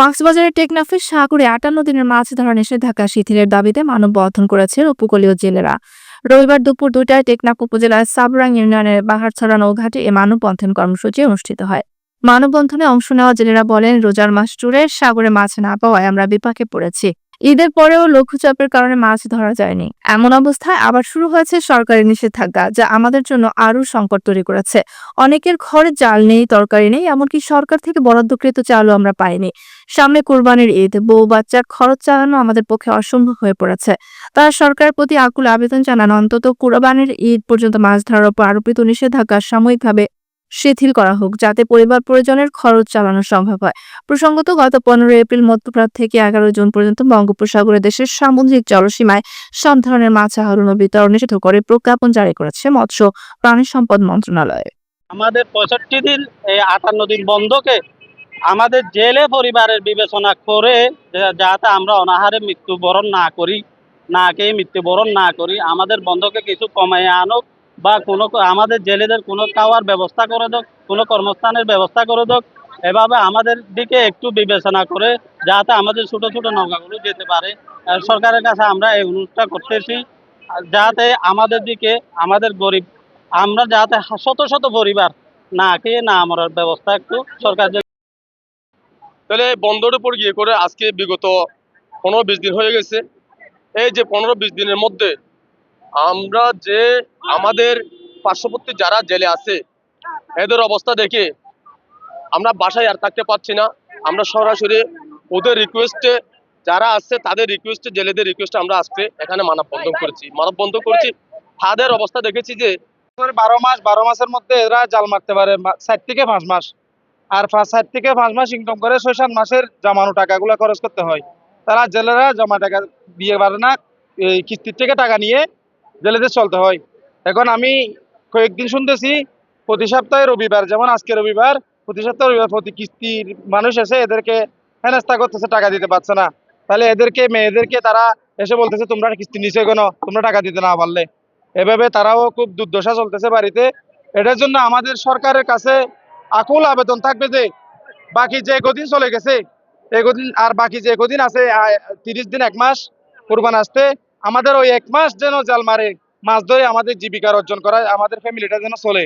কক্সবাজারের টেকনাফে সাগরে ৫৮ দিনের মাছ ধরা নিষেধাজ্ঞা শিথিলের দাবিতে মানববন্ধন করেছে উপকূলীয় জেলেরা। রবিবার দুপুর ২টায় টেকনাফ উপজেলার সাবরাং ইউনিয়নের বাহারছড়া নৌঘাটে এ মানববন্ধন কর্মসূচি অনুষ্ঠিত হয়। মানববন্ধনে অংশ নেওয়া জেলেরা বলেন, রোজার মাস জুড়ে সাগরে মাছ না পাওয়ায় আমরা বিপাকে পড়েছি। ঈদের পরেও লঘুচাপের কারণে মাছ ধরা যায়নি। এমন অবস্থায় আবার শুরু হয়েছে সরকারি নিষেধাজ্ঞা, যা আমাদের জন্য আরও সংকট তৈরি করেছে। অনেকের ঘরে চাল নেই, তরকারি নেই, এমনকি সরকার থেকে বরাদ্দকৃত চালও আমরা পাইনি। সামনে কোরবানির ঈদ, বউ বাচ্চার খরচ চালানো আমাদের পক্ষে অসম্ভব হয়ে পড়েছে। তারা সরকারের প্রতি আকুল আবেদন জানান, অন্তত কোরবানির ঈদ পর্যন্ত মাছ ধরার উপর আরোপিত নিষেধাজ্ঞা সাময়িকভাবে শিথিল করা হোক, যাতে পরিবার পরিজনের খরচ চালানো সম্ভব হয়। প্রসঙ্গত, গত ১৫ এপ্রিল মধ্যপ্রাচ্য থেকে ১১ জুন পর্যন্ত বঙ্গোপসাগরে দেশের সামুদ্রিক জলসীমায় সব ধরনের মাছ আহরণ ও বিতরণ নিষিদ্ধ করে প্রজ্ঞাপন জারি করেছে মৎস্য প্রাণী সম্পদ মন্ত্রণালয়। আমাদের ৬৫ দিন এই ৫৮ দিন বন্ধকে আমাদের জেলে পরিবারের বিবেচনা করে যাতে আমরা অনাহারে মৃত্যুবরণ না করি, না খেয়ে মৃত্যুবরণ না করি, আমাদের বন্ধকে কিছু কমায় আনুক বা কোনো আমাদের জেলেদের কোনো খাওয়ার ব্যবস্থা করে দেক, কোনো কর্মস্থানের ব্যবস্থা করে দেক। এভাবে আমাদের দিকে একটু বিবেচনা করে যাতে আমাদের ছোট ছোট নৌকাগুলো যেতে পারে। সরকারের কাছে আমরা এই অনুরোধটা করতেছি, যাতে আমাদের দিকে আমাদের গরিব আমরা যাতে শত শত পরিবার না খেয়ে না মরার ব্যবস্থা একটু সরকার। তাহলে বন্দরের উপর গিয়ে করে আজকে বিগত ১৫-২০ দিন হয়ে গেছে। এই যে ১৫-২০ দিনের মধ্যে আমরা যে আমাদের পার্শ্ববর্তী যারা জেলে আছে এদের অবস্থা দেখে আমরা বাসায় আর থাকতে পারছি না। আমরা সরাসরি ওদের রিকোয়েস্টে যারা আছে তাদের রিকোয়েস্টে, জেলেদের রিকোয়েস্টে আমরা আজকে এখানে মানববন্ধন করেছি। তাদের অবস্থা দেখেছি যে ১২ মাসের মধ্যে এরা জাল মারতে পারে ৪ থেকে ৫ মাস, আর ৪ থেকে ৫ মাস ইনকাম করে ৬-৭ মাসের জমানো টাকাগুলো খরচ করতে হয়। তারা জেলেরা জমা টাকা দিয়ে পারে না, এই কিস্তির থেকে টাকা নিয়ে জেলেদের চলতে হয়। এখন আমি কয়েকদিন শুনতেছি প্রতি সপ্তাহে রবিবার, যেমন আজকে রবিবার, প্রতি সপ্তাহে রবিবার প্রতি কিস্তির মানুষ এসে এদেরকে হেনস্থা করতেছে, টাকা দিতে পারছে না। তাহলে এদেরকে মেয়েদেরকে তারা এসে বলতেছে, তোমরা কিস্তি নিচে কেন, তোমরা টাকা দিতে না পারলে। এভাবে তারাও খুব দুর্দশা চলতেছে বাড়িতে। এটার জন্য আমাদের সরকারের কাছে আকুল আবেদন থাকবে যে বাকি যে কদিন চলে গেছে এগদিন আর বাকি যে কদিন আছে ৩০ দিন ১ মাস কুরবান আসতে, আমাদের ওই ১ মাস যেন জাল মারে মাছ ধরে আমাদের জীবিকা অর্জন করা, আমাদের ফ্যামিলিটা যেন চলে।